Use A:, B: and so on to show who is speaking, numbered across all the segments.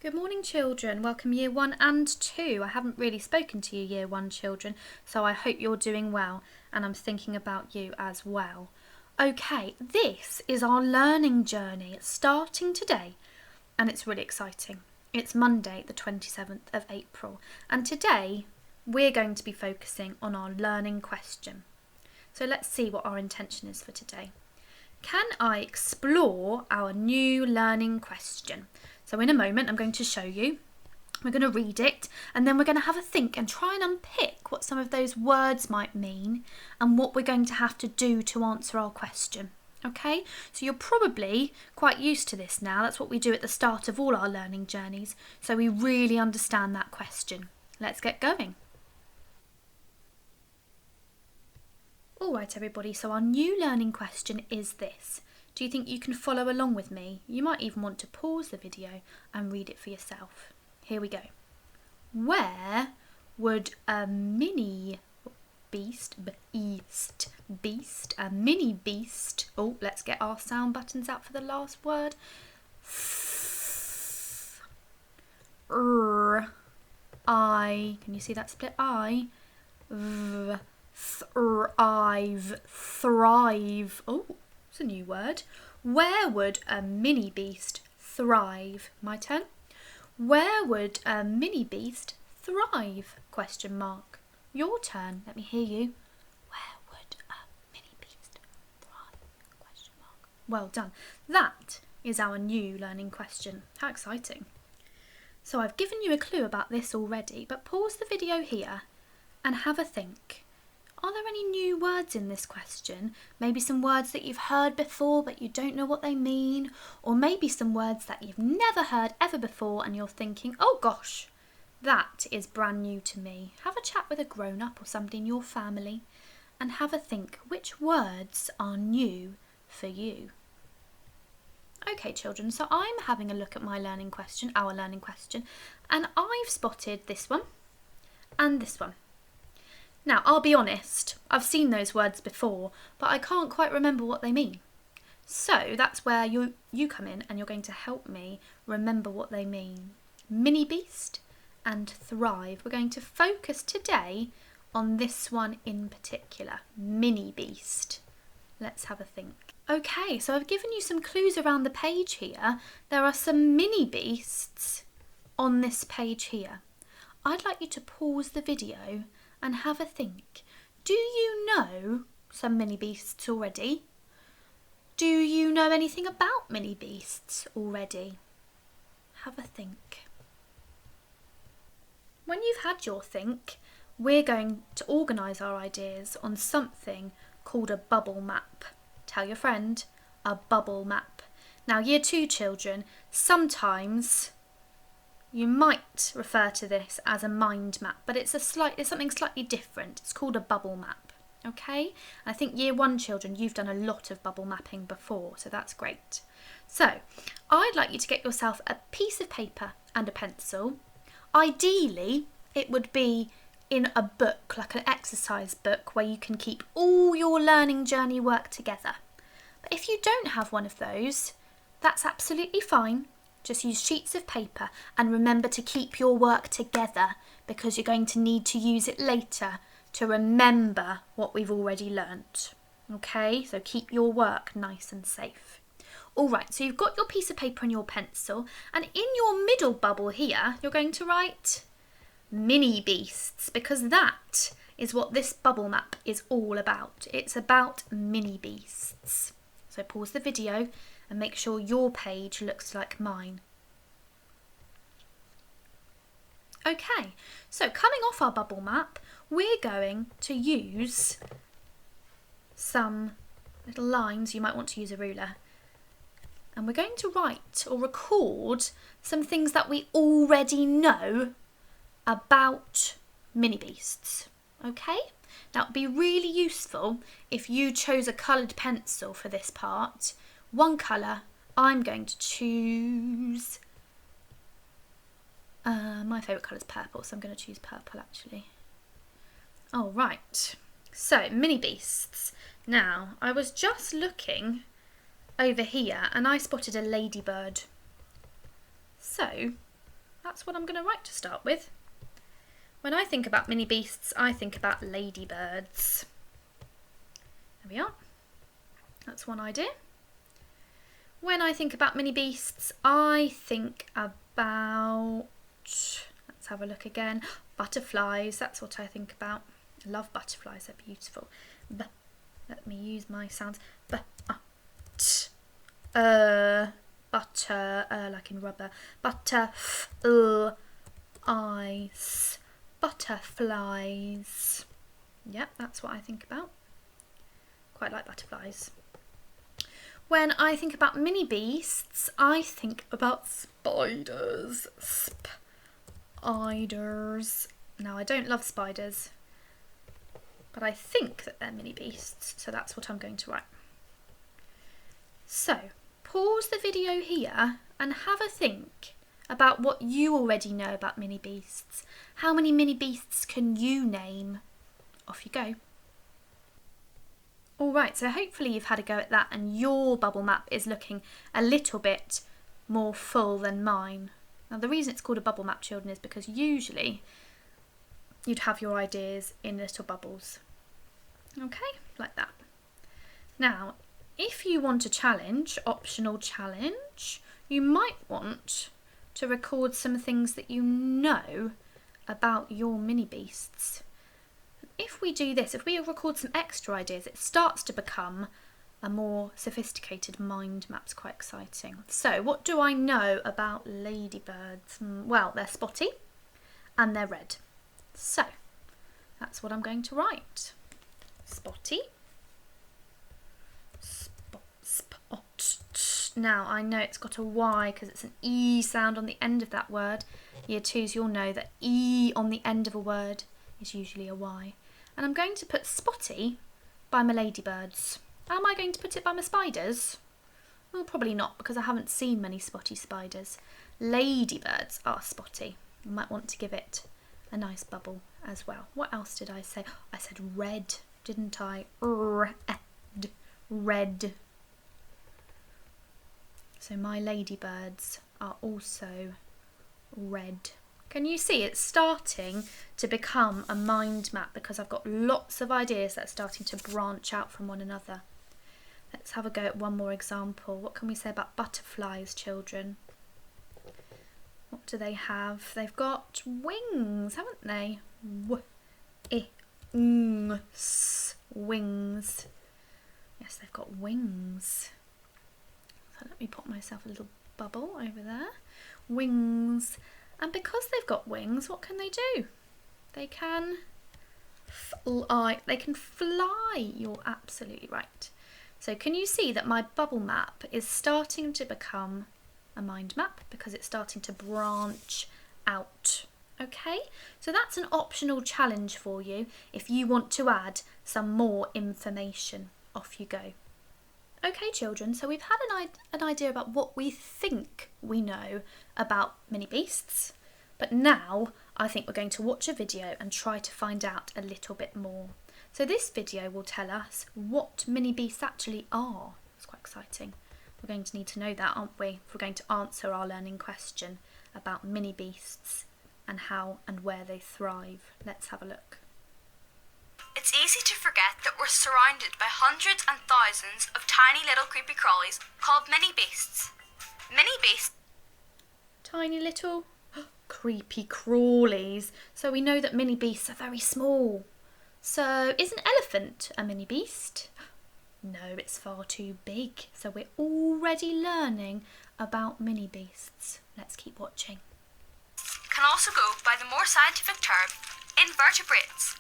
A: Good morning, children. Welcome year 1 and 2. I haven't really spoken to you year 1 children, so I hope you're doing well, and I'm thinking about you as well. Okay, this is our learning journey. It's starting today and it's really exciting. It's Monday the 27th of April, and today we're going to be focusing on our learning question. So let's see what our intention is for today. Can I explore our new learning question? So in a moment I'm going to show you. We're going to read it and then we're going to have a think and try and unpick what some of those words might mean and what we're going to have to do to answer our question. Okay, so you're probably quite used to this now. That's what we do at the start of all our learning journeys, so we really understand that question. Let's get going. Alright everybody, so our new learning question is this. Do you think you can follow along with me? You might even want to pause the video and read it for yourself. Here we go. Where would a mini beast, a mini beast, oh, let's get our sound buttons out for the last word. Can you see that split I? Thrive. Oh, it's a new word. Where would a mini beast thrive? My turn. Where would a mini beast thrive? Question mark. Your turn. Let me hear you. Where would a mini beast thrive? Question mark. Well done. That is our new learning question. How exciting. So I've given you a clue about this already, but pause the video here and have a think. Are there any new words in this question? Maybe some words that you've heard before but you don't know what they mean, or maybe some words that you've never heard ever before and you're thinking, oh gosh, that is brand new to me. Have a chat with a grown-up or somebody in your family and have a think, which words are new for you? Okay children, so I'm having a look at my learning question, our learning question, and I've spotted this one and this one. Now, I'll be honest, I've seen those words before, but I can't quite remember what they mean. So that's where you come in and you're going to help me remember what they mean. Mini beast and thrive. We're going to focus today on this one in particular, mini beast. Let's have a think. Okay, so I've given you some clues around the page here. There are some mini beasts on this page here. I'd like you to pause the video and have a think. Do you know some mini beasts already? Do you know anything about mini beasts already? Have a think. When you've had your think, we're going to organise our ideas on something called a bubble map. Tell your friend, a bubble map. Now, year 2 children, sometimes you might refer to this as a mind map, but it's something slightly different. It's called a bubble map, okay? I think year 1 children, you've done a lot of bubble mapping before, so that's great. So, I'd like you to get yourself a piece of paper and a pencil. Ideally, it would be in a book, like an exercise book, where you can keep all your learning journey work together. But if you don't have one of those, that's absolutely fine. Just use sheets of paper and remember to keep your work together because you're going to need to use it later to remember what we've already learnt. Okay, so keep your work nice and safe. Alright, so you've got your piece of paper and your pencil, and in your middle bubble here, you're going to write mini beasts, because that is what this bubble map is all about. It's about mini beasts. So pause the video and make sure your page looks like mine. Okay, so coming off our bubble map, we're going to use some little lines. You might want to use a ruler. And we're going to write or record some things that we already know about mini beasts. Okay? Now, it'd be really useful if you chose a coloured pencil for this part. One colour. I'm going to choose, my favourite colour is purple, so I'm going to choose purple actually. All right, so mini beasts. Now, I was just looking over here and I spotted a ladybird. So That's what I'm going to write to start with. When I think about mini beasts, I think about ladybirds. There we are. That's one idea. When I think about mini beasts, I think about, let's have a look again, butterflies. That's what I think about. I love butterflies, they're beautiful. Let me use my sounds. Butter, like in rubber. Ice, butterflies. Yep, that's what I think about. Quite like butterflies. When I think about mini beasts, I think about spiders. Spiders. Now, I don't love spiders, but I think that they're mini beasts, so that's what I'm going to write. So, pause the video here and have a think about what you already know about mini beasts. How many mini beasts can you name? Off you go. Alright, so hopefully you've had a go at that and your bubble map is looking a little bit more full than mine. Now the reason it's called a bubble map, children, is because usually you'd have your ideas in little bubbles. Okay, like that. Now, if you want a challenge, optional challenge, you might want to record some things that you know about your mini beasts. If we do this, if we record some extra ideas, it starts to become a more sophisticated mind map. It's quite exciting. So, what do I know about ladybirds? Well, they're spotty and they're red. So, that's what I'm going to write. Spotty. Spot. Now, I know it's got a Y because it's an E sound on the end of that word. Year 2s, you'll know that E on the end of a word is usually a Y. And I'm going to put spotty by my ladybirds. Am I going to put it by my spiders? Well, probably not, because I haven't seen many spotty spiders. Ladybirds are spotty. You might want to give it a nice bubble as well. What else did I say? I said red, didn't I? Red. So my ladybirds are also red. Can you see it's starting to become a mind map because I've got lots of ideas that are starting to branch out from one another. Let's have a go at one more example. What can we say about butterflies, children? What do they have? They've got wings, haven't they? Wings. Yes, they've got wings. So let me put myself a little bubble over there. Wings. And because they've got wings, what can they do? They can fly. You're absolutely right. So can you see that my bubble map is starting to become a mind map because it's starting to branch out? Okay, so that's an optional challenge for you if you want to add some more information. Off you go. Okay, children, so we've had an idea about what we think we know about mini beasts, but now I think we're going to watch a video and try to find out a little bit more. So this video will tell us what mini beasts actually are. It's quite exciting. We're going to need to know that, aren't we, if we're going to answer our learning question about mini beasts and how and where they thrive. Let's have a look.
B: It's easy to forget that we're surrounded by hundreds and thousands of tiny little creepy crawlies called mini beasts. Mini beasts.
A: Tiny little creepy crawlies. So we know that mini beasts are very small. So is an elephant a mini beast? No, it's far too big. So we're already learning about mini beasts. Let's keep watching.
B: Can also go by the more scientific term invertebrates.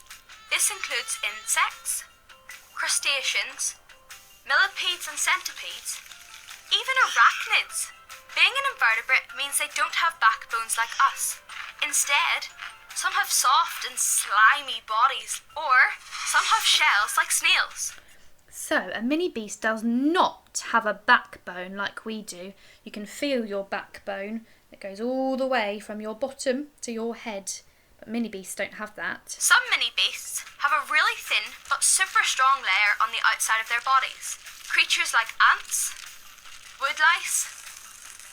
B: This includes insects, crustaceans, millipedes and centipedes, even arachnids. Being an invertebrate means they don't have backbones like us. Instead, some have soft and slimy bodies, or some have shells like snails.
A: So, a mini beast does not have a backbone like we do. You can feel your backbone. It goes all the way from your bottom to your head. But mini beasts don't have that.
B: Some mini beasts have a really thin but super strong layer on the outside of their bodies. Creatures like ants, woodlice,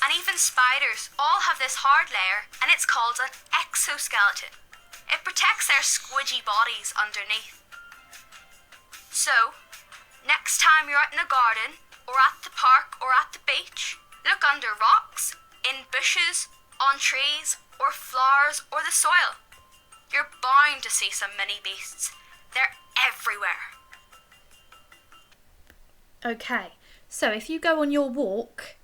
B: and even spiders all have this hard layer, and it's called an exoskeleton. It protects their squidgy bodies underneath. So, next time you're out in the garden, or at the park, or at the beach, look under rocks, in bushes, on trees, or flowers, or the soil. You're bound to see some mini beasts. They're everywhere.
A: Okay, so if you go on your walk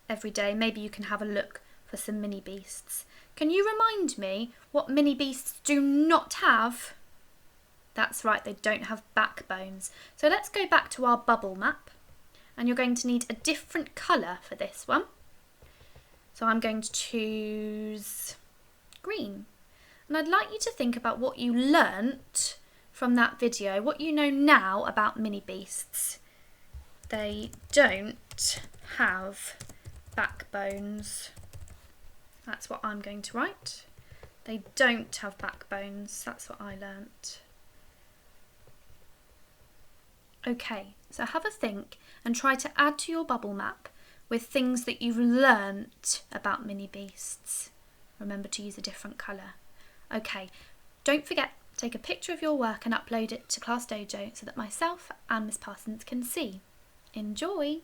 A: every day, maybe you can have a look for some mini beasts. Can you remind me what mini beasts do not have? That's right, they don't have backbones. So let's go back to our bubble map, and you're going to need a different colour for this one. So I'm going to choose green. And I'd like you to think about what you learnt from that video, what you know now about mini beasts. They don't have backbones. That's what I'm going to write. They don't have backbones. That's what I learnt. Okay, so have a think and try to add to your bubble map with things that you've learnt about mini beasts. Remember to use a different colour. Okay, don't forget, take a picture of your work and upload it to Class Dojo so that myself and Miss Parsons can see. Enjoy!